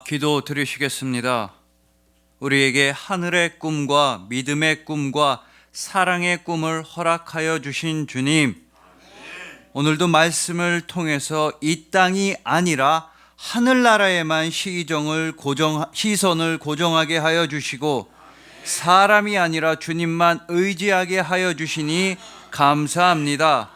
기도 드리시겠습니다. 우리에게 하늘의 꿈과 믿음의 꿈과 사랑의 꿈을 허락하여 주신 주님, 오늘도 말씀을 통해서 이 땅이 아니라 하늘나라에만 시선을 고정하게 하여 주시고 사람이 아니라 주님만 의지하게 하여 주시니 감사합니다.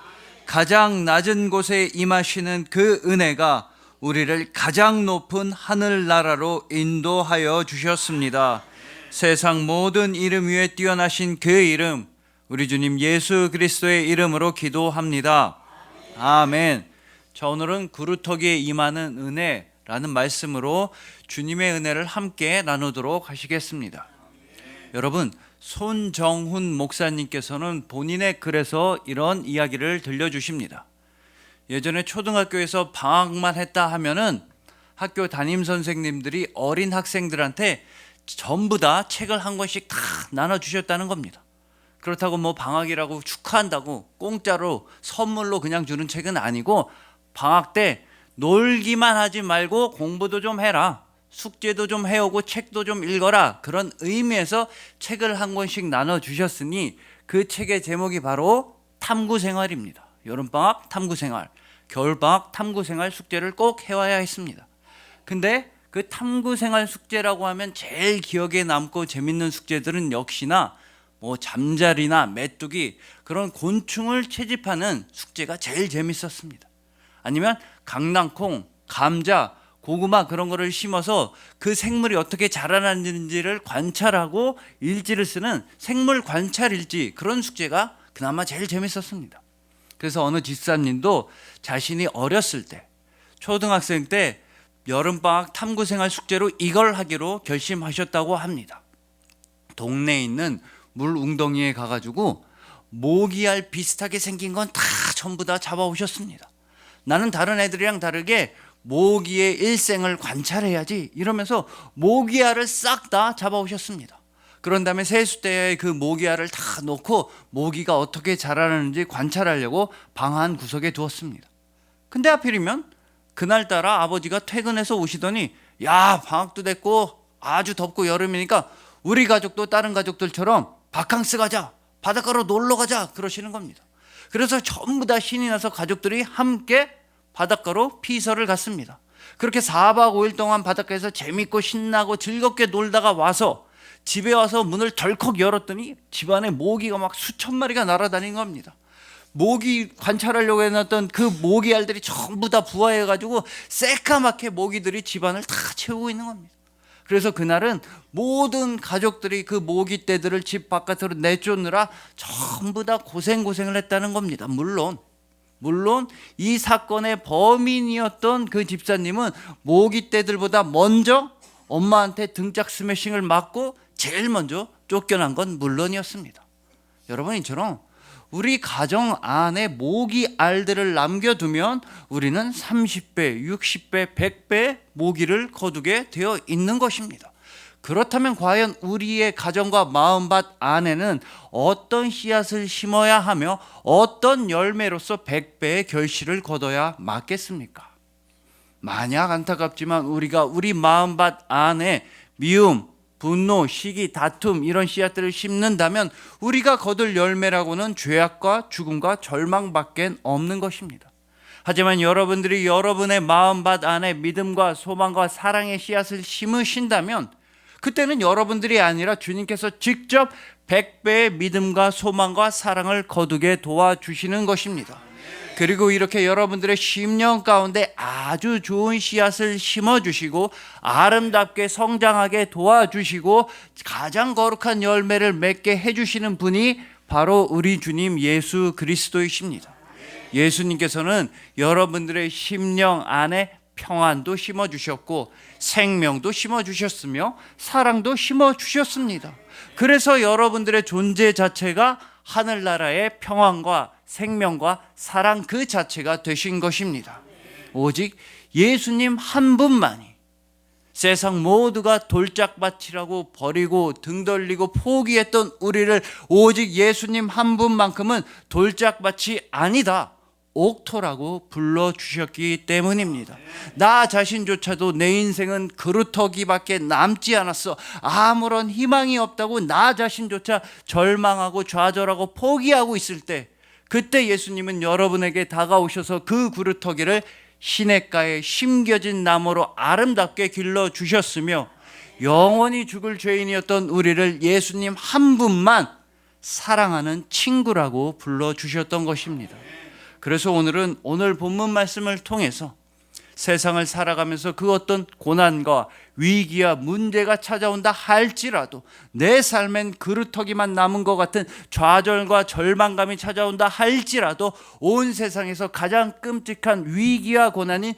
가장 낮은 곳에 임하시는 그 은혜가 우리를 가장 높은 하늘나라로 인도하여 주셨습니다. 세상 모든 이름 위에 뛰어나신 그 이름, 우리 주님 예수 그리스도의 이름으로 기도합니다. 아멘. 자, 오늘은 구루터기에 임하는 은혜라는 말씀으로 주님의 은혜를 함께 나누도록 하시겠습니다. 여러분, 손정훈 목사님께서는 본인의 글에서 이런 이야기를 들려주십니다. 예전에 초등학교에서 방학만 했다 하면은 학교 담임 선생님들이 어린 학생들한테 전부 다 책을 한 권씩 다 나눠주셨다는 겁니다. 그렇다고 뭐 방학이라고 축하한다고 공짜로 선물로 그냥 주는 책은 아니고, 방학 때 놀기만 하지 말고 공부도 좀 해라, 숙제도 좀 해오고 책도 좀 읽어라, 그런 의미에서 책을 한 권씩 나눠주셨으니 그 책의 제목이 바로 탐구생활입니다. 여름방학 탐구생활, 겨울방학 탐구생활 숙제를 꼭 해와야 했습니다. 근데 그 탐구생활 숙제라고 하면 제일 기억에 남고 재밌는 숙제들은 역시나 뭐 잠자리나 메뚜기, 그런 곤충을 채집하는 숙제가 제일 재밌었습니다. 아니면 강낭콩, 감자, 고구마 그런 거를 심어서 그 생물이 어떻게 자라나는지를 관찰하고 일지를 쓰는 생물 관찰 일지, 그런 숙제가 그나마 제일 재밌었습니다. 그래서 어느 집사님도 자신이 어렸을 때, 초등학생 때 여름방학 탐구생활 숙제로 이걸 하기로 결심하셨다고 합니다. 동네에 있는 물 웅덩이에 가가지고 모기알 비슷하게 생긴 건 다 전부 다 잡아오셨습니다. 나는 다른 애들이랑 다르게 모기의 일생을 관찰해야지 이러면서 모기알을 싹 다 잡아오셨습니다. 그런 다음에 세숫대에 그 모기알을 다 놓고 모기가 어떻게 자라는지 관찰하려고 방 한 구석에 두었습니다. 근데 하필이면 그날따라 아버지가 퇴근해서 오시더니, 야, 방학도 됐고 아주 덥고 여름이니까 우리 가족도 다른 가족들처럼 바캉스 가자, 바닷가로 놀러 가자, 그러시는 겁니다. 그래서 전부 다 신이 나서 가족들이 함께 바닷가로 피서를 갔습니다. 그렇게 4박 5일 동안 바닷가에서 재밌고 신나고 즐겁게 놀다가 와서 집에 와서 문을 덜컥 열었더니 집안에 모기가 막 수천 마리가 날아다닌 겁니다. 모기 관찰하려고 해놨던 그 모기알들이 전부 다 부화해가지고 새까맣게 모기들이 집안을 다 채우고 있는 겁니다. 그래서 그날은 모든 가족들이 그 모기떼들을 집 바깥으로 내쫓느라 전부 다 고생을 했다는 겁니다. 물론 이 사건의 범인이었던 그 집사님은 모기떼들보다 먼저 엄마한테 등짝 스매싱을 맞고 제일 먼저 쫓겨난 건 물론이었습니다. 여러분, 이처럼 우리 가정 안에 모기알들을 남겨두면 우리는 30배, 60배, 100배 모기를 거두게 되어 있는 것입니다. 그렇다면 과연 우리의 가정과 마음밭 안에는 어떤 씨앗을 심어야 하며 어떤 열매로서 100배의 결실을 거둬야 맞겠습니까? 만약 안타깝지만 우리가 우리 마음밭 안에 미움, 분노, 시기, 다툼 이런 씨앗들을 심는다면 우리가 거둘 열매라고는 죄악과 죽음과 절망밖에 없는 것입니다. 하지만 여러분들이 여러분의 마음밭 안에 믿음과 소망과 사랑의 씨앗을 심으신다면 그때는 여러분들이 아니라 주님께서 직접 100배의 믿음과 소망과 사랑을 거두게 도와주시는 것입니다. 그리고 이렇게 여러분들의 심령 가운데 아주 좋은 씨앗을 심어주시고 아름답게 성장하게 도와주시고 가장 거룩한 열매를 맺게 해주시는 분이 바로 우리 주님 예수 그리스도이십니다. 예수님께서는 여러분들의 심령 안에 평안도 심어주셨고 생명도 심어주셨으며 사랑도 심어주셨습니다. 그래서 여러분들의 존재 자체가 하늘나라의 평안과 생명과 사랑 그 자체가 되신 것입니다. 오직 예수님 한 분만이 세상 모두가 돌짝밭이라고 버리고 등 돌리고 포기했던 우리를 오직 예수님 한 분만큼은 돌짝밭이 아니다, 옥토라고 불러주셨기 때문입니다. 나 자신조차도 내 인생은 그루터기밖에 남지 않았어, 아무런 희망이 없다고 나 자신조차 절망하고 좌절하고 포기하고 있을 때, 그때 예수님은 여러분에게 다가오셔서 그 그루터기를 시냇가에 심겨진 나무로 아름답게 길러주셨으며, 영원히 죽을 죄인이었던 우리를 예수님 한 분만 사랑하는 친구라고 불러주셨던 것입니다. 그래서 오늘은 오늘 본문 말씀을 통해서 세상을 살아가면서 그 어떤 고난과 위기와 문제가 찾아온다 할지라도, 내 삶엔 그루터기만 남은 것 같은 좌절과 절망감이 찾아온다 할지라도, 온 세상에서 가장 끔찍한 위기와 고난인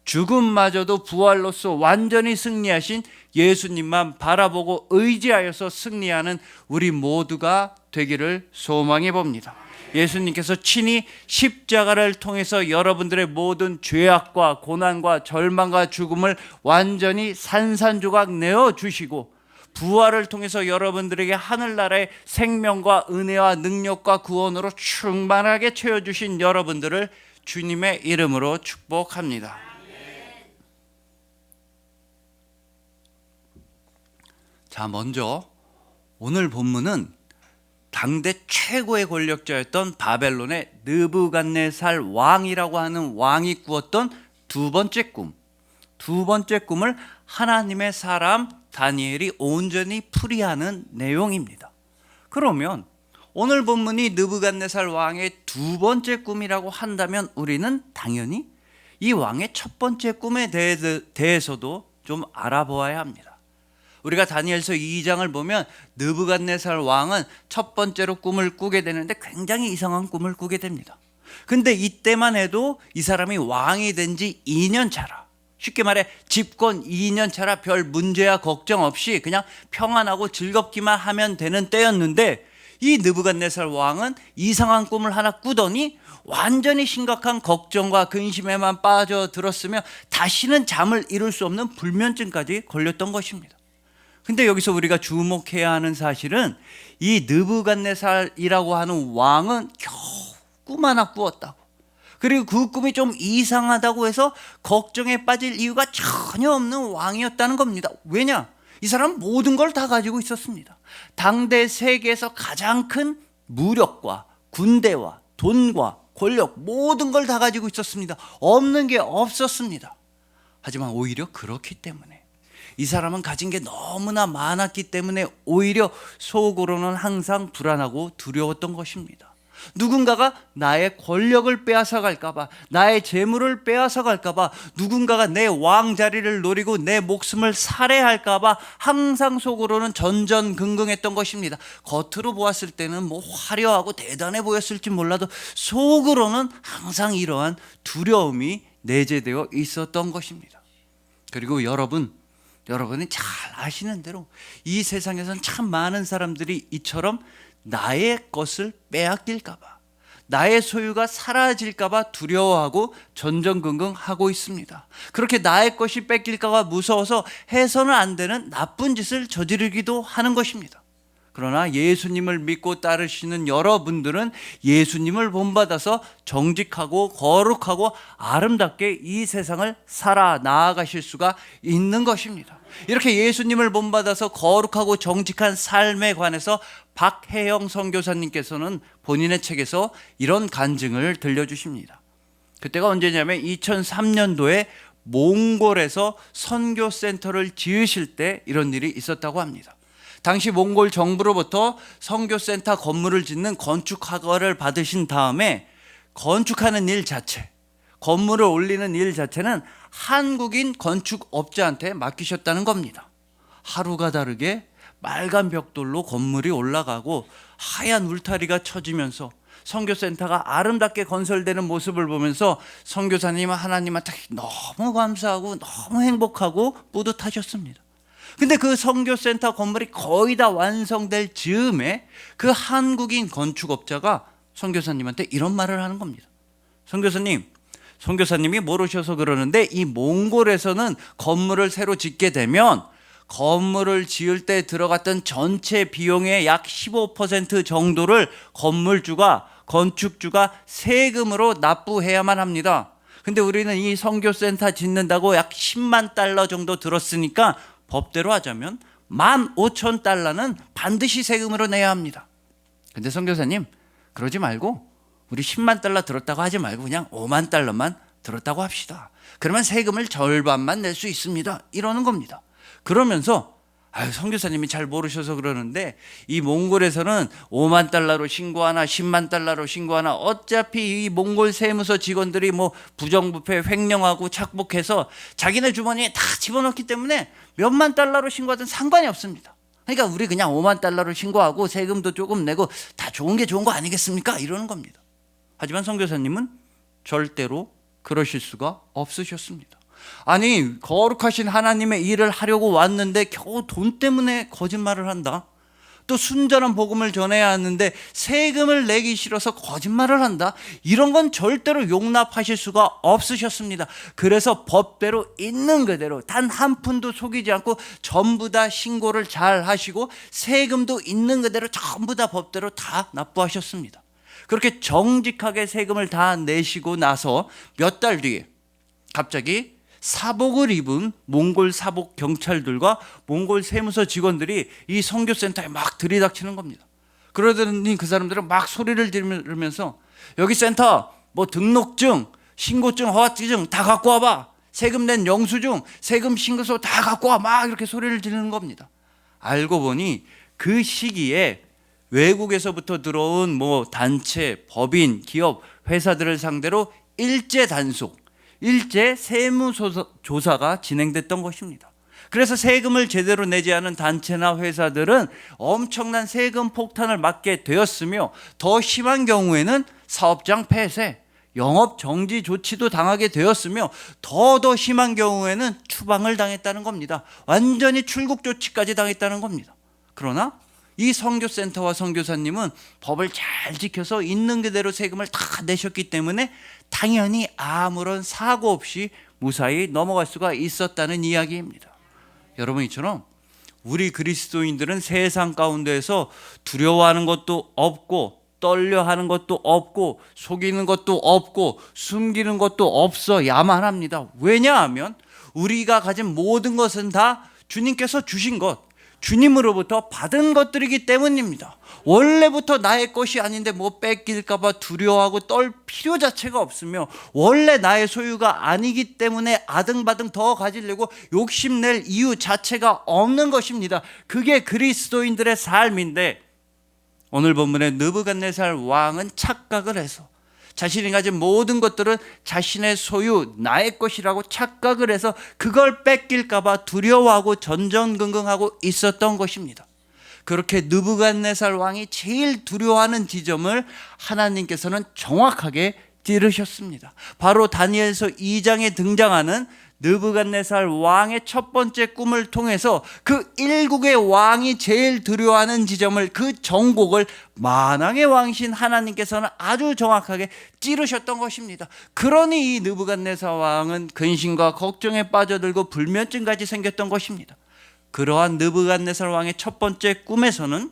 죽음마저도 부활로서 완전히 승리하신 예수님만 바라보고 의지하여서 승리하는 우리 모두가 되기를 소망해 봅니다. 예수님께서 친히 십자가를 통해서 여러분들의 모든 죄악과 고난과 절망과 죽음을 완전히 산산조각 내어주시고, 부활을 통해서 여러분들에게 하늘나라의 생명과 은혜와 능력과 구원으로 충만하게 채워주신 여러분들을 주님의 이름으로 축복합니다. 자, 먼저 오늘 본문은 당대 최고의 권력자였던 바벨론의 느부갓네살 왕이라고 하는 왕이 꾸었던 두 번째 꿈을 하나님의 사람 다니엘이 온전히 풀이하는 내용입니다. 그러면 오늘 본문이 느부갓네살 왕의 두 번째 꿈이라고 한다면, 우리는 당연히 이 왕의 첫 번째 꿈에 대해서도 좀 알아보아야 합니다. 우리가 다니엘서 2장을 보면 느부갓네살 왕은 첫 번째로 꿈을 꾸게 되는데 굉장히 이상한 꿈을 꾸게 됩니다. 근데 이때만 해도 이 사람이 왕이 된 지 2년 차라, 쉽게 말해 집권 2년 차라 별 문제야 걱정 없이 그냥 평안하고 즐겁기만 하면 되는 때였는데, 이 느부갓네살 왕은 이상한 꿈을 하나 꾸더니 완전히 심각한 걱정과 근심에만 빠져들었으며 다시는 잠을 이룰 수 없는 불면증까지 걸렸던 것입니다. 근데 여기서 우리가 주목해야 하는 사실은, 이 느부갓네살이라고 하는 왕은 겨우 꿈 하나 꾸었다고, 그리고 그 꿈이 좀 이상하다고 해서 걱정에 빠질 이유가 전혀 없는 왕이었다는 겁니다. 왜냐? 이 사람은 모든 걸 다 가지고 있었습니다. 당대 세계에서 가장 큰 무력과 군대와 돈과 권력, 모든 걸 다 가지고 있었습니다. 없는 게 없었습니다. 하지만 오히려 그렇기 때문에, 이 사람은 가진 게 너무나 많았기 때문에 오히려 속으로는 항상 불안하고 두려웠던 것입니다. 누군가가 나의 권력을 빼앗아 갈까봐, 나의 재물을 빼앗아 갈까봐, 누군가가 내 왕자리를 노리고 내 목숨을 살해할까봐 항상 속으로는 전전긍긍했던 것입니다. 겉으로 보았을 때는 뭐 화려하고 대단해 보였을지 몰라도 속으로는 항상 이러한 두려움이 내재되어 있었던 것입니다. 그리고 여러분이 잘 아시는 대로 이 세상에서는 참 많은 사람들이 이처럼 나의 것을 빼앗길까봐, 나의 소유가 사라질까봐 두려워하고 전전긍긍하고 있습니다. 그렇게 나의 것이 뺏길까봐 무서워서 해서는 안 되는 나쁜 짓을 저지르기도 하는 것입니다. 그러나 예수님을 믿고 따르시는 여러분들은 예수님을 본받아서 정직하고 거룩하고 아름답게 이 세상을 살아 나아가실 수가 있는 것입니다. 이렇게 예수님을 본받아서 거룩하고 정직한 삶에 관해서 박혜영 선교사님께서는 본인의 책에서 이런 간증을 들려주십니다. 그때가 언제냐면 2003년도에 몽골에서 선교센터를 지으실 때 이런 일이 있었다고 합니다. 당시 몽골 정부로부터 선교센터 건물을 짓는 건축 허가를 받으신 다음에 건축하는 일 자체, 건물을 올리는 일 자체는 한국인 건축업자한테 맡기셨다는 겁니다. 하루가 다르게 빨간 벽돌로 건물이 올라가고 하얀 울타리가 쳐지면서 선교센터가 아름답게 건설되는 모습을 보면서 선교사님은 하나님한테 너무 감사하고 너무 행복하고 뿌듯하셨습니다. 근데 그 선교센터 건물이 거의 다 완성될 즈음에 그 한국인 건축업자가 선교사님한테 이런 말을 하는 겁니다. 선교사님이 모르셔서 그러는데 이 몽골에서는 건물을 새로 짓게 되면 건물을 지을 때 들어갔던 전체 비용의 약 15% 정도를 건축주가 세금으로 납부해야만 합니다. 근데 우리는 이 선교센터 짓는다고 약 10만 달러 정도 들었으니까 법대로 하자면 15,000달러는 반드시 세금으로 내야 합니다. 근데 선교사님, 그러지 말고 우리 10만 달러 들었다고 하지 말고 그냥 5만 달러만 들었다고 합시다. 그러면 세금을 절반만 낼 수 있습니다. 이러는 겁니다. 그러면서 선교사님이 잘 모르셔서 그러는데 이 몽골에서는 5만 달러로 신고하나 10만 달러로 신고하나 어차피 이 몽골 세무서 직원들이 뭐 부정부패 횡령하고 착복해서 자기네 주머니에 다 집어넣기 때문에 몇만 달러로 신고하든 상관이 없습니다. 그러니까 우리 그냥 5만 달러로 신고하고 세금도 조금 내고 다 좋은 게 좋은 거 아니겠습니까? 이러는 겁니다. 하지만 선교사님은 절대로 그러실 수가 없으셨습니다. 아니, 거룩하신 하나님의 일을 하려고 왔는데 겨우 돈 때문에 거짓말을 한다. 또 순전한 복음을 전해야 하는데 세금을 내기 싫어서 거짓말을 한다. 이런 건 절대로 용납하실 수가 없으셨습니다. 그래서 법대로 있는 그대로 단 한 푼도 속이지 않고 전부 다 신고를 잘 하시고 세금도 있는 그대로 전부 다 법대로 다 납부하셨습니다. 그렇게 정직하게 세금을 다 내시고 나서 몇 달 뒤에 갑자기 사복을 입은 몽골 사복 경찰들과 몽골 세무서 직원들이 이 선교센터에 막 들이닥치는 겁니다. 그러더니 그 사람들은 막 소리를 지르면서 여기 센터 뭐 등록증, 신고증, 허가증 다 갖고 와봐. 세금 낸 영수증, 세금 신고서 다 갖고 와. 막 이렇게 소리를 지르는 겁니다. 알고 보니 그 시기에 외국에서부터 들어온 뭐 단체, 법인, 기업, 회사들을 상대로 일제 단속, 일제 세무조사가 진행됐던 것입니다. 그래서 세금을 제대로 내지 않은 단체나 회사들은 엄청난 세금 폭탄을 맞게 되었으며 더 심한 경우에는 사업장 폐쇄, 영업 정지 조치도 당하게 되었으며 더 심한 경우에는 추방을 당했다는 겁니다. 완전히 출국 조치까지 당했다는 겁니다. 그러나 이 선교센터와 선교사님은 법을 잘 지켜서 있는 그대로 세금을 다 내셨기 때문에 당연히 아무런 사고 없이 무사히 넘어갈 수가 있었다는 이야기입니다. 여러분, 이처럼 우리 그리스도인들은 세상 가운데에서 두려워하는 것도 없고 떨려하는 것도 없고 속이는 것도 없고 숨기는 것도 없어야만 합니다. 왜냐하면 우리가 가진 모든 것은 다 주님께서 주신 것, 주님으로부터 받은 것들이기 때문입니다. 원래부터 나의 것이 아닌데 뭐 뺏길까 봐 두려워하고 떨 필요 자체가 없으며 원래 나의 소유가 아니기 때문에 아등바등 더 가지려고 욕심낼 이유 자체가 없는 것입니다. 그게 그리스도인들의 삶인데 오늘 본문의 느부갓네살 왕은 착각을 해서 자신이 가진 모든 것들은 자신의 소유, 나의 것이라고 착각을 해서 그걸 뺏길까 봐 두려워하고 전전긍긍하고 있었던 것입니다. 그렇게 느부갓네살 왕이 제일 두려워하는 지점을 하나님께서는 정확하게 찌르셨습니다. 바로 다니엘서 2장에 등장하는 느부갓네살 왕의 첫 번째 꿈을 통해서 그 일국의 왕이 제일 두려워하는 지점을, 그 정곡을 만왕의 왕신 하나님께서는 아주 정확하게 찌르셨던 것입니다. 그러니 이 느부갓네살 왕은 근심과 걱정에 빠져들고 불면증까지 생겼던 것입니다. 그러한 느부갓네살 왕의 첫 번째 꿈에서는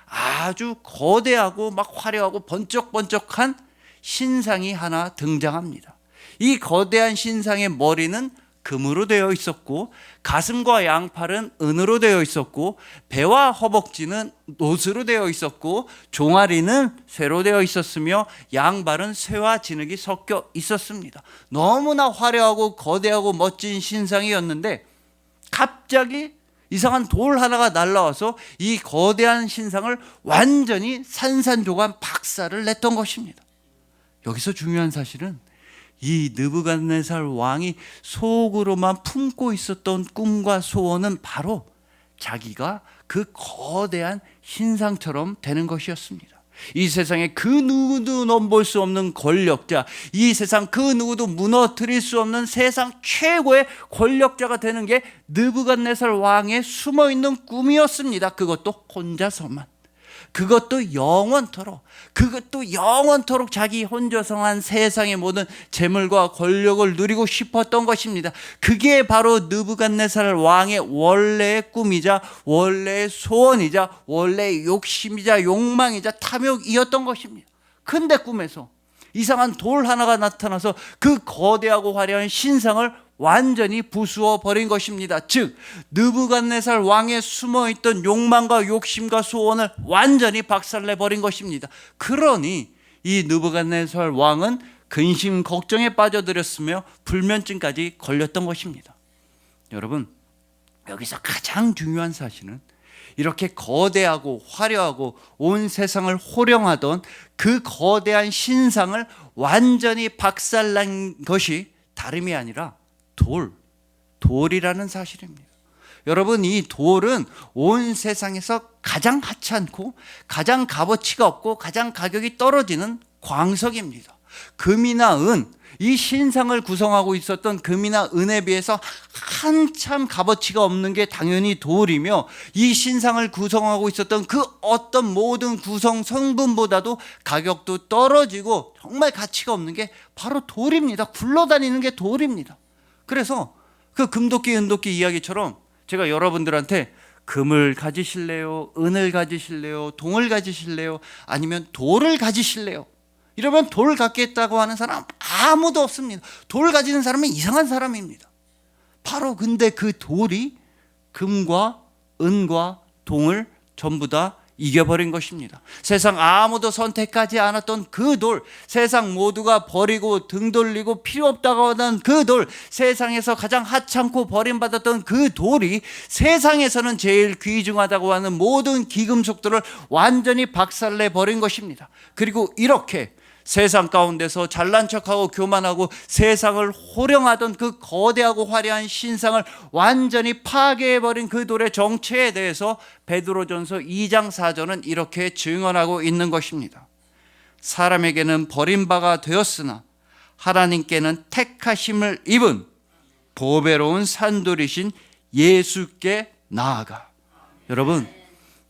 아주 거대하고 막 화려하고 번쩍번쩍한 신상이 하나 등장합니다. 이 거대한 신상의 머리는 금으로 되어 있었고 가슴과 양팔은 은으로 되어 있었고 배와 허벅지는 노스로 되어 있었고 종아리는 쇠로 되어 있었으며 양발은 쇠와 진흙이 섞여 있었습니다. 너무나 화려하고 거대하고 멋진 신상이었는데 갑자기 이상한 돌 하나가 날라와서 이 거대한 신상을 완전히 산산조각 박살을 냈던 것입니다. 여기서 중요한 사실은 이 느부갓네살 왕이 속으로만 품고 있었던 꿈과 소원은 바로 자기가 그 거대한 신상처럼 되는 것이었습니다. 이 세상에 그 누구도 넘볼 수 없는 권력자, 이 세상 그 누구도 무너뜨릴 수 없는 세상 최고의 권력자가 되는 게 느부갓네살 왕의 숨어있는 꿈이었습니다. 그것도 혼자서만. 그것도 영원토록 자기 혼조성한 세상의 모든 재물과 권력을 누리고 싶었던 것입니다. 그게 바로 느부갓네살 왕의 원래의 꿈이자 원래의 소원이자 원래의 욕심이자 욕망이자 탐욕이었던 것입니다. 근데 꿈에서 이상한 돌 하나가 나타나서 그 거대하고 화려한 신상을 완전히 부수어 버린 것입니다. 즉 느부갓네살 왕의 숨어있던 욕망과 욕심과 소원을 완전히 박살내 버린 것입니다. 그러니 이 느부갓네살 왕은 근심 걱정에 빠져들었으며 불면증까지 걸렸던 것입니다. 여러분, 여기서 가장 중요한 사실은 이렇게 거대하고 화려하고 온 세상을 호령하던 그 거대한 신상을 완전히 박살난 것이 다름이 아니라 돌이라는 사실입니다. 여러분, 이 돌은 온 세상에서 가장 하찮고 가장 값어치가 없고 가장 가격이 떨어지는 광석입니다. 금이나 은, 이 신상을 구성하고 있었던 금이나 은에 비해서 한참 값어치가 없는 게 당연히 돌이며, 이 신상을 구성하고 있었던 그 어떤 모든 구성 성분보다도 가격도 떨어지고 정말 가치가 없는 게 바로 돌입니다. 굴러다니는 게 돌입니다. 그래서 그 금도끼 은도끼 이야기처럼 제가 여러분들한테 금을 가지실래요? 은을 가지실래요? 동을 가지실래요? 아니면 돌을 가지실래요? 이러면 돌 갖겠다고 하는 사람 아무도 없습니다. 돌 가지는 사람은 이상한 사람입니다. 바로 근데 그 돌이 금과 은과 동을 전부 다 이겨버린 것입니다. 세상 아무도 선택하지 않았던 그 돌, 세상 모두가 버리고 등 돌리고 필요 없다고 하던 그 돌, 세상에서 가장 하찮고 버림받았던 그 돌이 세상에서는 제일 귀중하다고 하는 모든 귀금속들을 완전히 박살내 버린 것입니다. 그리고 이렇게 세상 가운데서 잘난 척하고 교만하고 세상을 호령하던 그 거대하고 화려한 신상을 완전히 파괴해버린 그 돌의 정체에 대해서 베드로전서 2장 4절은 이렇게 증언하고 있는 것입니다. 사람에게는 버림바가 되었으나 하나님께는 택하심을 입은 보배로운 산돌이신 예수께 나아가. 여러분,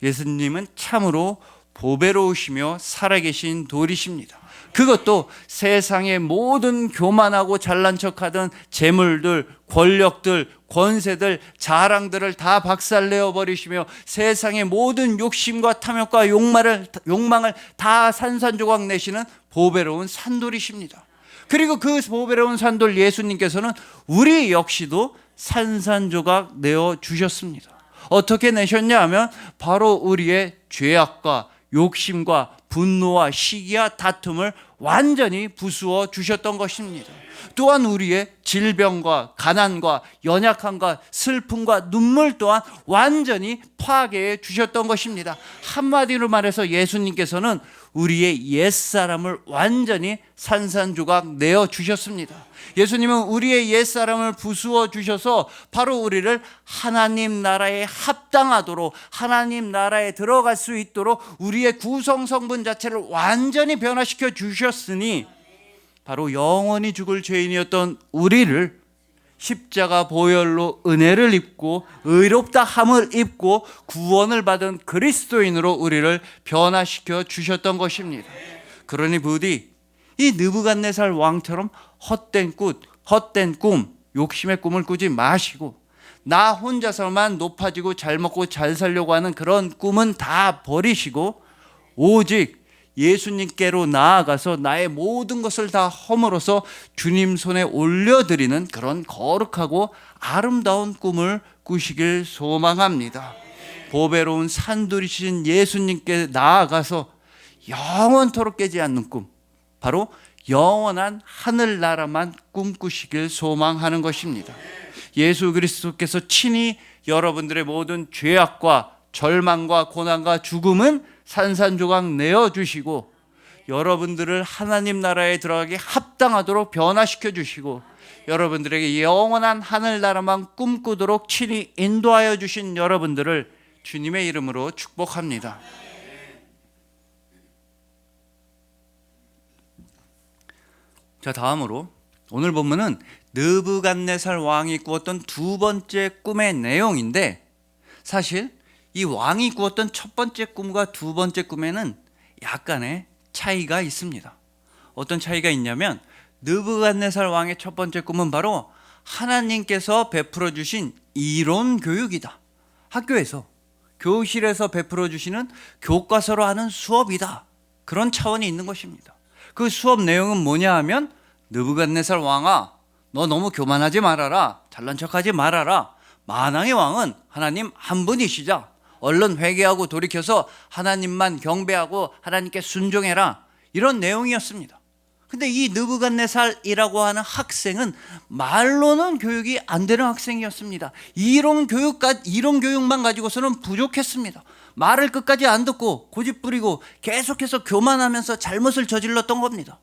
예수님은 참으로 보배로우시며 살아계신 돌이십니다. 그것도 세상의 모든 교만하고 잘난 척하던 재물들, 권력들, 권세들, 자랑들을 다 박살내어 버리시며 세상의 모든 욕심과 탐욕과 욕망을 다 산산조각 내시는 보배로운 산돌이십니다. 그리고 그 보배로운 산돌 예수님께서는 우리 역시도 산산조각 내어 주셨습니다. 어떻게 내셨냐 하면 바로 우리의 죄악과 욕심과 분노와 시기와 다툼을 완전히 부수어 주셨던 것입니다. 또한 우리의 질병과 가난과 연약함과 슬픔과 눈물 또한 완전히 파괴해 주셨던 것입니다. 한마디로 말해서 예수님께서는 우리의 옛사람을 완전히 산산조각 내어 주셨습니다. 예수님은 우리의 옛사람을 부수어 주셔서 바로 우리를 하나님 나라에 합당하도록, 하나님 나라에 들어갈 수 있도록 우리의 구성 성분 자체를 완전히 변화시켜 주셨으니, 바로 영원히 죽을 죄인이었던 우리를 십자가 보혈로 은혜를 입고 의롭다 함을 입고 구원을 받은 그리스도인으로 우리를 변화시켜 주셨던 것입니다. 그러니 부디 이 느부갓네살 왕처럼 헛된 꿈, 욕심의 꿈을 꾸지 마시고, 나 혼자서만 높아지고 잘 먹고 잘 살려고 하는 그런 꿈은 다 버리시고, 오직 예수님께로 나아가서 나의 모든 것을 다 허물어서 주님 손에 올려드리는 그런 거룩하고 아름다운 꿈을 꾸시길 소망합니다. 보배로운 산돌이신 예수님께 나아가서 영원토록 깨지 않는 꿈, 바로 영원한 하늘나라만 꿈꾸시길 소망하는 것입니다. 예수 그리스도께서 친히 여러분들의 모든 죄악과 절망과 고난과 죽음은 산산조각 내어주시고, 여러분들을 하나님 나라에 들어가게 합당하도록 변화시켜 주시고, 여러분들에게 영원한 하늘나라만 꿈꾸도록 친히 인도하여 주신 여러분들을 주님의 이름으로 축복합니다. 자, 다음으로 오늘 본문은 느부갓네살 왕이 꾸었던 두 번째 꿈의 내용인데, 사실 이 왕이 꾸었던 첫 번째 꿈과 두 번째 꿈에는 약간의 차이가 있습니다. 어떤 차이가 있냐면 느부갓네살 왕의 첫 번째 꿈은 바로 하나님께서 베풀어 주신 이론 교육이다. 학교에서, 교실에서 베풀어 주시는 교과서로 하는 수업이다. 그런 차원이 있는 것입니다. 그 수업 내용은 뭐냐 하면 느부갓네살 왕아, 너 너무 교만하지 말아라. 잘난 척하지 말아라. 만왕의 왕은 하나님 한 분이시자. 얼른 회개하고 돌이켜서 하나님만 경배하고 하나님께 순종해라. 이런 내용이었습니다. 근데 이 느부갓네살이라고 하는 학생은 말로는 교육이 안 되는 학생이었습니다. 이론 교육만 가지고서는 부족했습니다. 말을 끝까지 안 듣고 고집부리고 계속해서 교만하면서 잘못을 저질렀던 겁니다.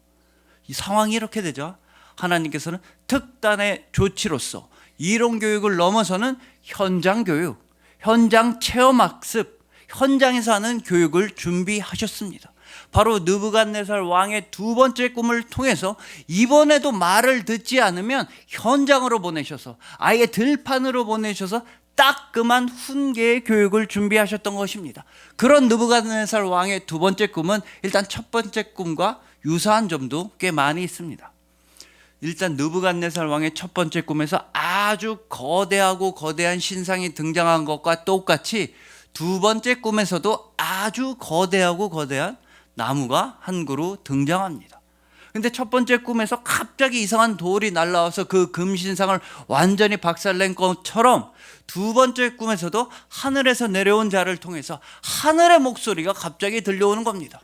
이 상황이 이렇게 되죠. 하나님께서는 특단의 조치로서 이론 교육을 넘어서는 현장 교육, 현장 체험학습, 현장에서 하는 교육을 준비하셨습니다. 바로 느부갓네살 왕의 두 번째 꿈을 통해서 이번에도 말을 듣지 않으면 현장으로 보내셔서, 아예 들판으로 보내셔서 따끔한 훈계의 교육을 준비하셨던 것입니다. 그런 느부갓네살 왕의 두 번째 꿈은 일단 첫 번째 꿈과 유사한 점도 꽤 많이 있습니다. 일단 느부갓네살 왕의 첫 번째 꿈에서 아주 거대한 신상이 등장한 것과 똑같이 두 번째 꿈에서도 아주 거대한 나무가 한 그루 등장합니다. 근데 첫 번째 꿈에서 갑자기 이상한 돌이 날라와서 그 금신상을 완전히 박살낸 것처럼 두 번째 꿈에서도 하늘에서 내려온 자를 통해서 하늘의 목소리가 갑자기 들려오는 겁니다.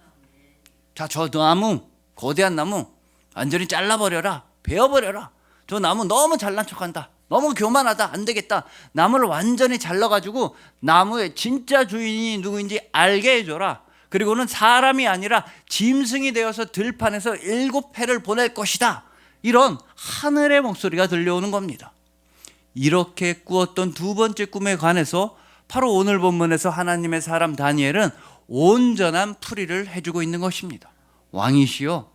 자, 저 나무, 거대한 나무 완전히 잘라버려라, 베어버려라. 저 나무 너무 잘난 척한다, 너무 교만하다, 안 되겠다. 나무를 완전히 잘라가지고 나무의 진짜 주인이 누구인지 알게 해줘라. 그리고는 사람이 아니라 짐승이 되어서 들판에서 7회를 보낼 것이다. 이런 하늘의 목소리가 들려오는 겁니다. 이렇게 꾸었던 두 번째 꿈에 관해서 바로 오늘 본문에서 하나님의 사람 다니엘은 온전한 풀이를 해주고 있는 것입니다. 왕이시여,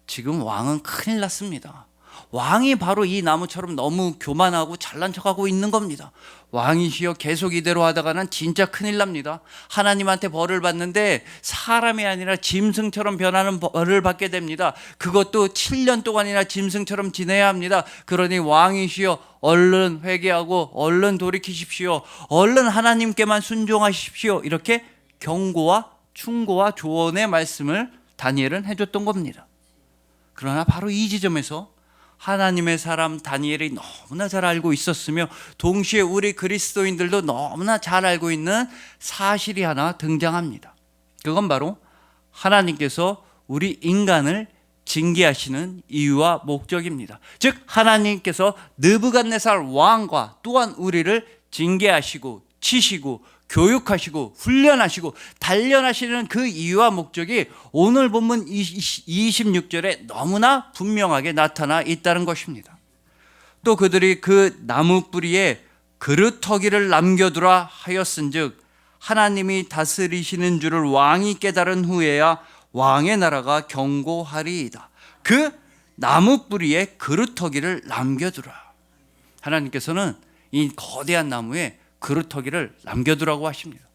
지금 왕은 큰일 났습니다. 왕이 바로 이 나무처럼 너무 교만하고 잘난 척하고 있는 겁니다. 왕이시여, 계속 이대로 하다가는 진짜 큰일 납니다. 하나님한테 벌을 받는데 사람이 아니라 짐승처럼 변하는 벌을 받게 됩니다. 그것도 7년 동안이나 짐승처럼 지내야 합니다. 그러니 왕이시여, 얼른 회개하고 얼른 돌이키십시오. 얼른 하나님께만 순종하십시오. 이렇게 경고와 충고와 조언의 말씀을 다니엘은 해줬던 겁니다. 그러나 바로 이 지점에서 하나님의 사람 다니엘이 너무나 잘 알고 있었으며 동시에 우리 그리스도인들도 너무나 잘 알고 있는 사실이 하나 등장합니다. 그건 바로 하나님께서 우리 인간을 징계하시는 이유와 목적입니다. 즉 하나님께서 느부갓네살 왕과 또한 우리를 징계하시고 치시고 교육하시고 훈련하시고 단련하시는 그 이유와 목적이 오늘 본문 26절에 너무나 분명하게 나타나 있다는 것입니다. 또 그들이 그 나무 뿌리에 그루터기를 남겨두라 하였은즉 하나님이 다스리시는 줄을 왕이 깨달은 후에야 왕의 나라가 견고하리이다. 그 나무 뿌리에 그루터기를 남겨두라. 하나님께서는 이 거대한 나무에 그루터기를 남겨두라고 하십니다.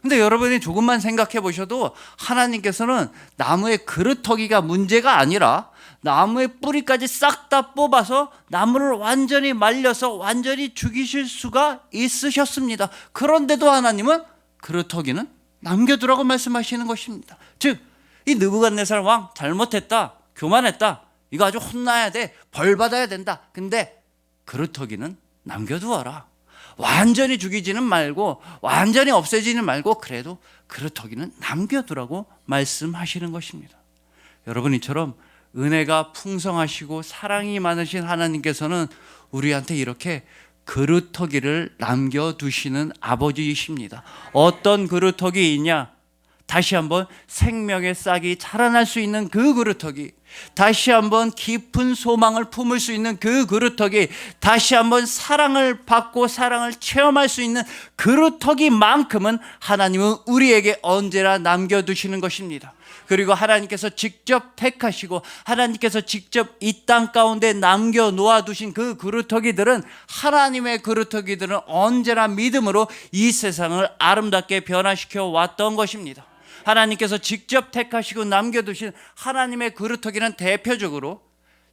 근데 여러분이 조금만 생각해 보셔도 하나님께서는 나무의 그루터기가 문제가 아니라 나무의 뿌리까지 싹 다 뽑아서 나무를 완전히 말려서 완전히 죽이실 수가 있으셨습니다. 그런데도 하나님은 그루터기는 남겨두라고 말씀하시는 것입니다. 즉, 이 느부갓네살 왕 잘못했다, 교만했다, 이거 아주 혼나야 돼, 벌 받아야 된다. 근데 그루터기는 남겨두어라. 완전히 죽이지는 말고 완전히 없애지는 말고 그래도 그루터기는 남겨두라고 말씀하시는 것입니다. 여러분, 이처럼 은혜가 풍성하시고 사랑이 많으신 하나님께서는 우리한테 이렇게 그루터기를 남겨두시는 아버지이십니다. 어떤 그루터기이냐? 다시 한번 생명의 싹이 자라날 수 있는 그 그루터기, 다시 한번 깊은 소망을 품을 수 있는 그 그루터기, 다시 한번 사랑을 받고 사랑을 체험할 수 있는 그루터기만큼은 하나님은 우리에게 언제나 남겨두시는 것입니다. 그리고 하나님께서 직접 택하시고 하나님께서 직접 이 땅 가운데 남겨놓아 두신 그 그루터기들은, 하나님의 그루터기들은 언제나 믿음으로 이 세상을 아름답게 변화시켜 왔던 것입니다. 하나님께서 직접 택하시고 남겨두신 하나님의 그루터기는 대표적으로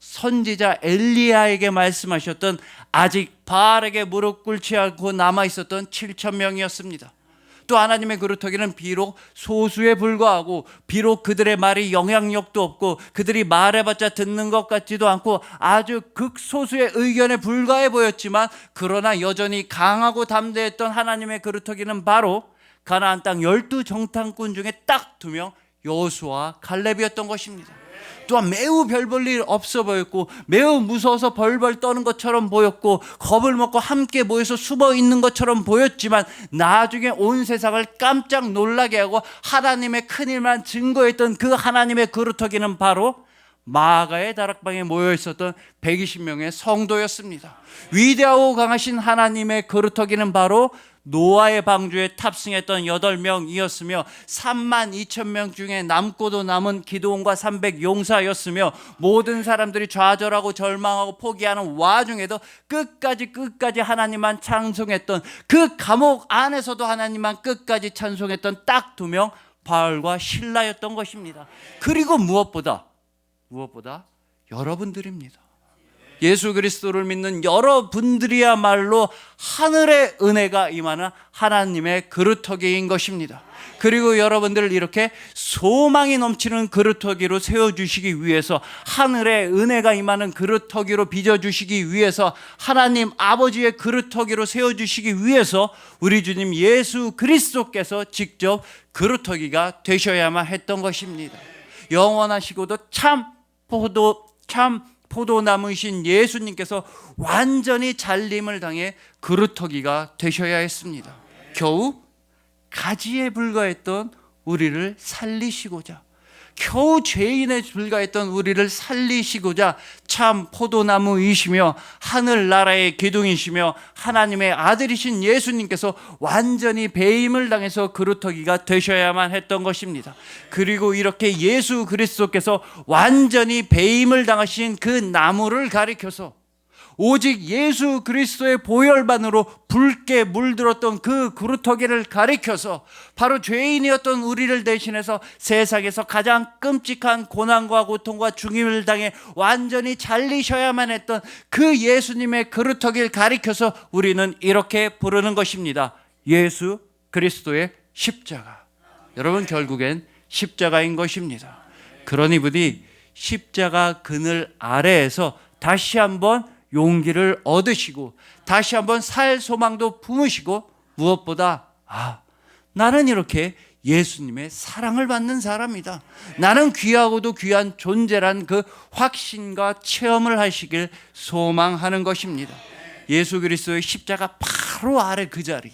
선지자 엘리야에게 말씀하셨던 아직 바알에게 무릎 꿇지 않고 남아있었던 7,000명이었습니다. 또 하나님의 그루터기는 비록 소수에 불과하고 비록 그들의 말이 영향력도 없고 그들이 말해봤자 듣는 것 같지도 않고 아주 극소수의 의견에 불과해 보였지만, 그러나 여전히 강하고 담대했던 하나님의 그루터기는 바로 가나안 땅 12정탐꾼 중에 딱 2명, 여호수아와 갈렙이었던 것입니다. 또한 매우 별 볼 일 없어 보였고 매우 무서워서 벌벌 떠는 것처럼 보였고 겁을 먹고 함께 모여서 숨어 있는 것처럼 보였지만, 나중에 온 세상을 깜짝 놀라게 하고 하나님의 큰일만 증거했던 그 하나님의 그루터기는 바로 마가의 다락방에 모여 있었던 120명의 성도였습니다. 위대하고 강하신 하나님의 그루터기는 바로 노아의 방주에 탑승했던 8명이었으며 32,000명 중에 남고도 남은 기드온과 300 용사였으며, 모든 사람들이 좌절하고 절망하고 포기하는 와중에도 끝까지 하나님만 찬송했던, 그 감옥 안에서도 하나님만 끝까지 찬송했던 딱 2명, 바울과 실라였던 것입니다. 그리고 무엇보다 여러분들입니다. 예수 그리스도를 믿는 여러분들이야말로 하늘의 은혜가 임하는 하나님의 그루터기인 것입니다. 그리고 여러분들을 이렇게 소망이 넘치는 그루터기로 세워주시기 위해서, 하늘의 은혜가 임하는 그루터기로 빚어주시기 위해서, 하나님 아버지의 그루터기로 세워주시기 위해서 우리 주님 예수 그리스도께서 직접 그루터기가 되셔야만 했던 것입니다. 영원하시고도 참 포도나무이신 예수님께서 완전히 잘림을 당해 그루터기가 되셔야 했습니다. 겨우 가지에 불과했던 우리를 살리시고자, 겨우 죄인에 불과했던 우리를 살리시고자 참 포도나무이시며 하늘나라의 기둥이시며 하나님의 아들이신 예수님께서 완전히 배임을 당해서 그루터기가 되셔야만 했던 것입니다. 그리고 이렇게 예수 그리스도께서 완전히 배임을 당하신 그 나무를 가리켜서 오직 예수 그리스도의 보혈반으로 붉게 물들었던 그 그루터기를 가리켜서 바로 죄인이었던 우리를 대신해서 세상에서 가장 끔찍한 고난과 고통과 죽임을 당해 완전히 잘리셔야만 했던 그 예수님의 그루터기를 가리켜서 우리는 이렇게 부르는 것입니다. 예수 그리스도의 십자가. 여러분, 결국엔 십자가인 것입니다. 그러니 부디 십자가 그늘 아래에서 다시 한번 용기를 얻으시고 다시 한번 살 소망도 품으시고, 무엇보다 나는 이렇게 예수님의 사랑을 받는 사람이다, 나는 귀하고도 귀한 존재란 그 확신과 체험을 하시길 소망하는 것입니다. 예수 그리스도의 십자가 바로 아래 그 자리,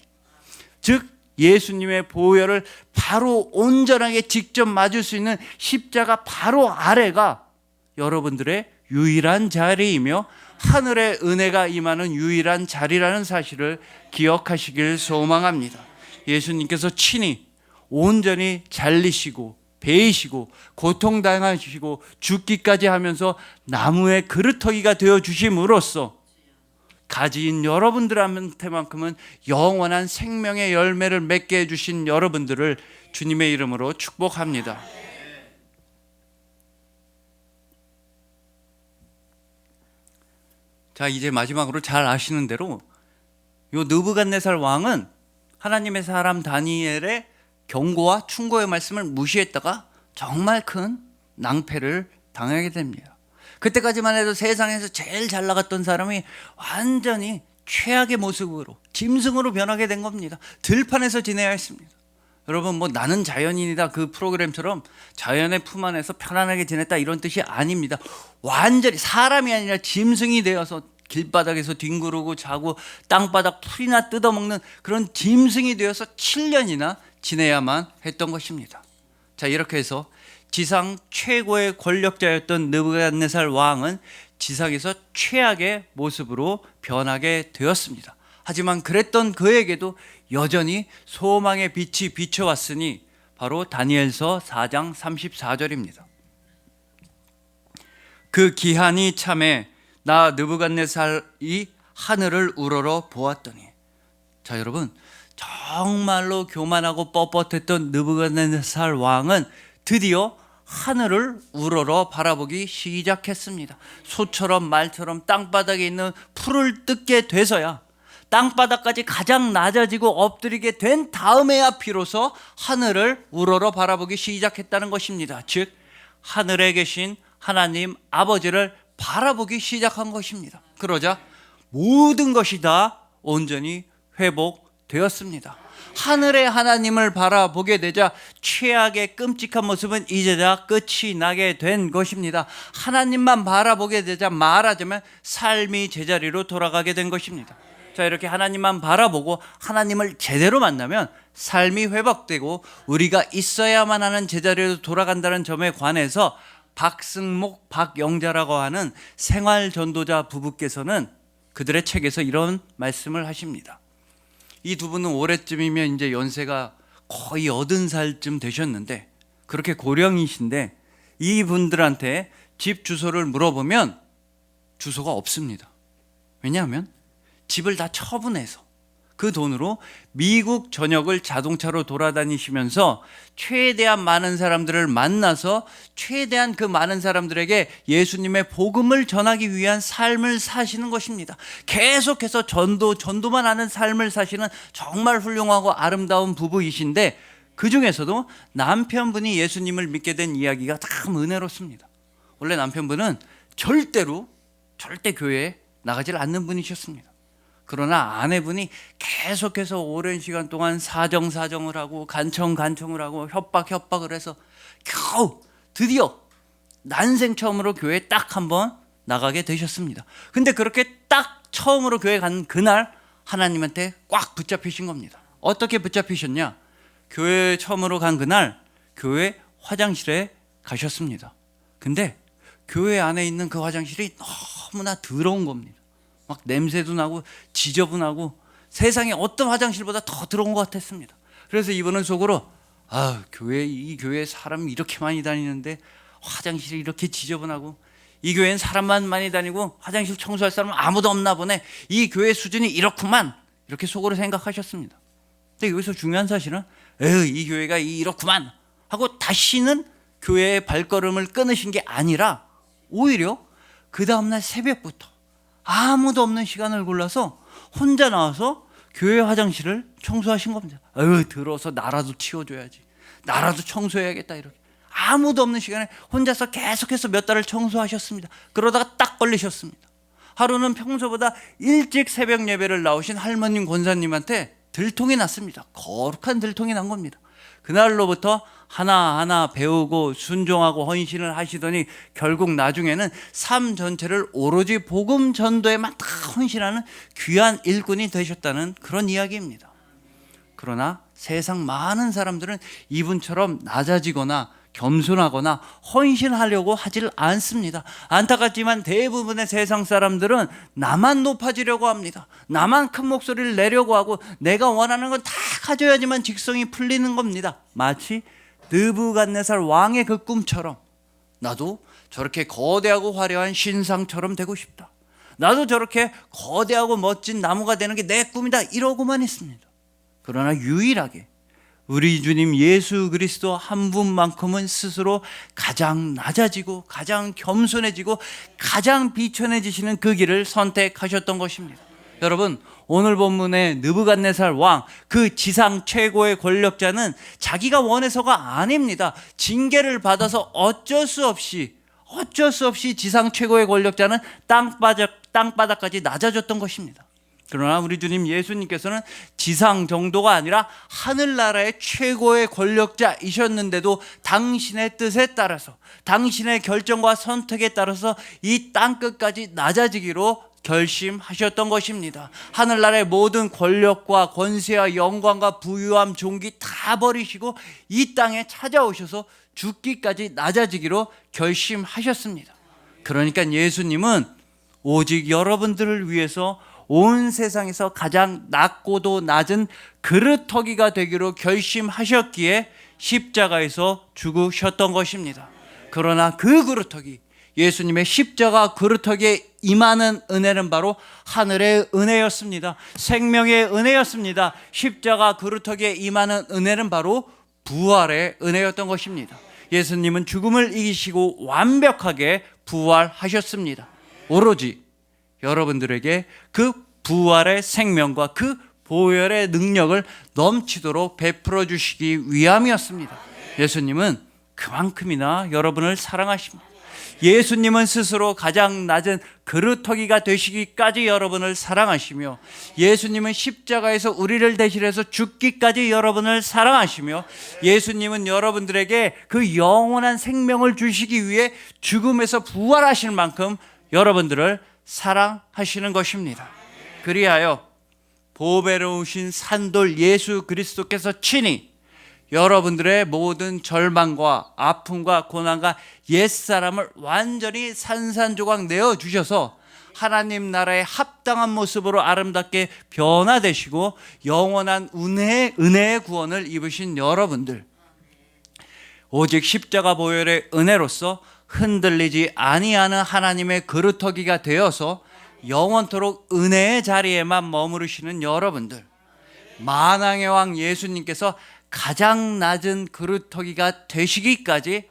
즉 예수님의 보혈을 바로 온전하게 직접 맞을 수 있는 십자가 바로 아래가 여러분들의 유일한 자리이며 하늘의 은혜가 임하는 유일한 자리라는 사실을 기억하시길 소망합니다. 예수님께서 친히 온전히 잘리시고 베이시고 고통당하시고 죽기까지 하면서 나무의 그루터기가 되어주심으로써 가지인 여러분들한테만큼은 영원한 생명의 열매를 맺게 해주신 여러분들을 주님의 이름으로 축복합니다. 자, 이제 마지막으로 잘 아시는 대로 요 느부갓네살 왕은 하나님의 사람 다니엘의 경고와 충고의 말씀을 무시했다가 정말 큰 낭패를 당하게 됩니다. 그때까지만 해도 세상에서 제일 잘 나갔던 사람이 완전히 최악의 모습으로, 짐승으로 변하게 된 겁니다. 들판에서 지내야 했습니다. 여러분, 나는 자연인이다 그 프로그램처럼 자연의 품 안에서 편안하게 지냈다 이런 뜻이 아닙니다. 완전히 사람이 아니라 짐승이 되어서 길바닥에서 뒹구르고 자고 땅바닥 풀이나 뜯어먹는 그런 짐승이 되어서 7년이나 지내야만 했던 것입니다. 자, 이렇게 해서 지상 최고의 권력자였던 느부갓네살 왕은 지상에서 최악의 모습으로 변하게 되었습니다. 하지만 그랬던 그에게도 여전히 소망의 빛이 비춰왔으니 바로 다니엘서 4장 34절입니다. 그 기한이 참에 나 느부갓네살이 하늘을 우러러 보았더니. 자, 여러분, 정말로 교만하고 뻣뻣했던 느부갓네살 왕은 드디어 하늘을 우러러 바라보기 시작했습니다. 소처럼 말처럼 땅바닥에 있는 풀을 뜯게 돼서야, 땅바닥까지 가장 낮아지고 엎드리게 된 다음에야 비로소 하늘을 우러러 바라보기 시작했다는 것입니다. 즉, 하늘에 계신 하나님 아버지를 바라보기 시작한 것입니다. 그러자 모든 것이 다 온전히 회복되었습니다. 하늘의 하나님을 바라보게 되자 최악의 끔찍한 모습은 이제 다 끝이 나게 된 것입니다. 하나님만 바라보게 되자 말하자면 삶이 제자리로 돌아가게 된 것입니다. 자, 이렇게 하나님만 바라보고 하나님을 제대로 만나면 삶이 회복되고 우리가 있어야만 하는 제자리로 돌아간다는 점에 관해서 박승목, 박영자라고 하는 생활전도자 부부께서는 그들의 책에서 이런 말씀을 하십니다. 이 두 분은 올해쯤이면 이제 연세가 거의 80살쯤 되셨는데, 그렇게 고령이신데 이분들한테 집 주소를 물어보면 주소가 없습니다. 왜냐하면 집을 다 처분해서 그 돈으로 미국 전역을 자동차로 돌아다니시면서 최대한 많은 사람들을 만나서 최대한 그 많은 사람들에게 예수님의 복음을 전하기 위한 삶을 사시는 것입니다. 계속해서 전도만 하는 삶을 사시는 정말 훌륭하고 아름다운 부부이신데, 그 중에서도 남편분이 예수님을 믿게 된 이야기가 참 은혜롭습니다. 원래 남편분은 절대 교회에 나가질 않는 분이셨습니다. 그러나 아내분이 계속해서 오랜 시간 동안 사정을 하고 간청을 하고 협박을 해서 겨우 드디어 난생 처음으로 교회에 딱 한 번 나가게 되셨습니다. 근데 그렇게 딱 처음으로 교회 간 그날 하나님한테 꽉 붙잡히신 겁니다. 어떻게 붙잡히셨냐? 교회 처음으로 간 그날 교회 화장실에 가셨습니다. 근데 교회 안에 있는 그 화장실이 너무나 더러운 겁니다. 막 냄새도 나고 지저분하고 세상에 어떤 화장실보다 더 더러운 것 같았습니다. 그래서 이분은 속으로 이 교회에 사람이 이렇게 많이 다니는데 화장실이 이렇게 지저분하고, 이 교회엔 사람만 많이 다니고 화장실 청소할 사람은 아무도 없나 보네, 이 교회 수준이 이렇구만, 이렇게 속으로 생각하셨습니다. 근데 여기서 중요한 사실은 이 교회가 이렇구만 하고 다시는 교회의 발걸음을 끊으신 게 아니라 오히려 그 다음날 새벽부터 아무도 없는 시간을 골라서 혼자 나와서 교회 화장실을 청소하신 겁니다. 들어서 나라도 치워줘야지, 나라도 청소해야겠다, 이렇게 아무도 없는 시간에 혼자서 계속해서 몇 달을 청소하셨습니다. 그러다가 딱 걸리셨습니다. 하루는 평소보다 일찍 새벽 예배를 나오신 할머님 권사님한테 들통이 났습니다. 거룩한 들통이 난 겁니다. 그날로부터 하나하나 배우고 순종하고 헌신을 하시더니 결국 나중에는 삶 전체를 오로지 복음 전도에만 다 헌신하는 귀한 일꾼이 되셨다는 그런 이야기입니다. 그러나 세상 많은 사람들은 이분처럼 낮아지거나 겸손하거나 헌신하려고 하질 않습니다. 안타깝지만 대부분의 세상 사람들은 나만 높아지려고 합니다. 나만 큰 목소리를 내려고 하고 내가 원하는 건 다 가져야지만 직성이 풀리는 겁니다. 마치 느부갓네살 왕의 그 꿈처럼 나도 저렇게 거대하고 화려한 신상처럼 되고 싶다, 나도 저렇게 거대하고 멋진 나무가 되는 게 내 꿈이다, 이러고만 있습니다. 그러나 유일하게 우리 주님 예수 그리스도 한 분만큼은 스스로 가장 낮아지고 가장 겸손해지고 가장 비천해지시는 그 길을 선택하셨던 것입니다. 여러분, 오늘 본문의 느부갓네살 왕, 그 지상 최고의 권력자는 자기가 원해서가 아닙니다. 징계를 받아서 어쩔 수 없이 지상 최고의 권력자는 땅바닥까지 낮아졌던 것입니다. 그러나 우리 주님 예수님께서는 지상 정도가 아니라 하늘나라의 최고의 권력자이셨는데도 당신의 뜻에 따라서, 당신의 결정과 선택에 따라서 이 땅끝까지 낮아지기로 결심하셨던 것입니다. 하늘나라의 모든 권력과 권세와 영광과 부유함, 존귀 다 버리시고 이 땅에 찾아오셔서 죽기까지 낮아지기로 결심하셨습니다. 그러니까 예수님은 오직 여러분들을 위해서 온 세상에서 가장 낮고도 낮은 그루터기가 되기로 결심하셨기에 십자가에서 죽으셨던 것입니다. 그러나 그 그루터기, 예수님의 십자가 그루터기에 임하는 은혜는 바로 하늘의 은혜였습니다. 생명의 은혜였습니다. 십자가 그루터기에 임하는 은혜는 바로 부활의 은혜였던 것입니다. 예수님은 죽음을 이기시고 완벽하게 부활하셨습니다. 오로지 여러분들에게 그 부활의 생명과 그 보혈의 능력을 넘치도록 베풀어 주시기 위함이었습니다. 예수님은 그만큼이나 여러분을 사랑하십니다. 예수님은 스스로 가장 낮은 그루터기가 되시기까지 여러분을 사랑하시며, 예수님은 십자가에서 우리를 대신해서 죽기까지 여러분을 사랑하시며, 예수님은 여러분들에게 그 영원한 생명을 주시기 위해 죽음에서 부활하실 만큼 여러분들을 사랑하시는 것입니다. 그리하여 보배로우신 산돌 예수 그리스도께서 친히 여러분들의 모든 절망과 아픔과 고난과 옛사람을 완전히 산산조각 내어주셔서 하나님 나라에 합당한 모습으로 아름답게 변화되시고 영원한 은혜의 구원을 입으신 여러분들, 오직 십자가 보혈의 은혜로서 흔들리지 아니하는 하나님의 그루터기가 되어서 영원토록 은혜의 자리에만 머무르시는 여러분들, 만왕의 왕 예수님께서 가장 낮은 그루터기가 되시기까지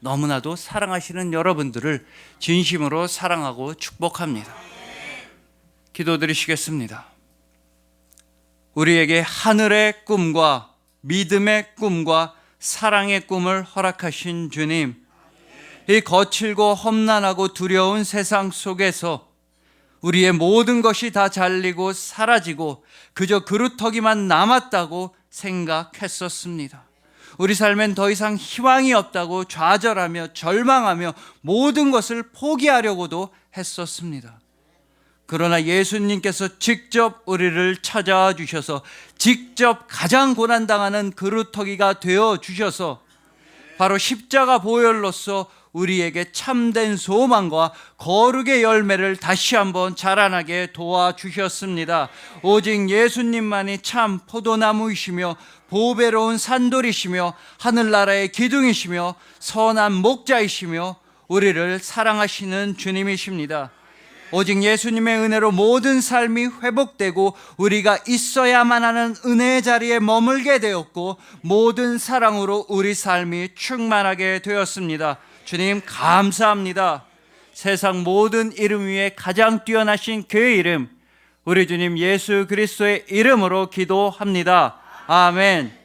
너무나도 사랑하시는 여러분들을 진심으로 사랑하고 축복합니다. 기도드리시겠습니다. 우리에게 하늘의 꿈과 믿음의 꿈과 사랑의 꿈을 허락하신 주님, 이 거칠고 험난하고 두려운 세상 속에서 우리의 모든 것이 다 잘리고 사라지고 그저 그루터기만 남았다고 생각했었습니다. 우리 삶엔 더 이상 희망이 없다고 좌절하며 절망하며 모든 것을 포기하려고도 했었습니다. 그러나 예수님께서 직접 우리를 찾아와 주셔서 직접 가장 고난당하는 그루터기가 되어 주셔서 바로 십자가 보혈로서 우리에게 참된 소망과 거룩의 열매를 다시 한번 자라나게 도와주셨습니다. 오직 예수님만이 참 포도나무이시며 보배로운 산돌이시며 하늘나라의 기둥이시며 선한 목자이시며 우리를 사랑하시는 주님이십니다. 오직 예수님의 은혜로 모든 삶이 회복되고 우리가 있어야만 하는 은혜의 자리에 머물게 되었고 모든 사랑으로 우리 삶이 충만하게 되었습니다. 주님 감사합니다. 세상 모든 이름 위에 가장 뛰어나신 그 이름, 우리 주님 예수 그리스도의 이름으로 기도합니다. 아멘.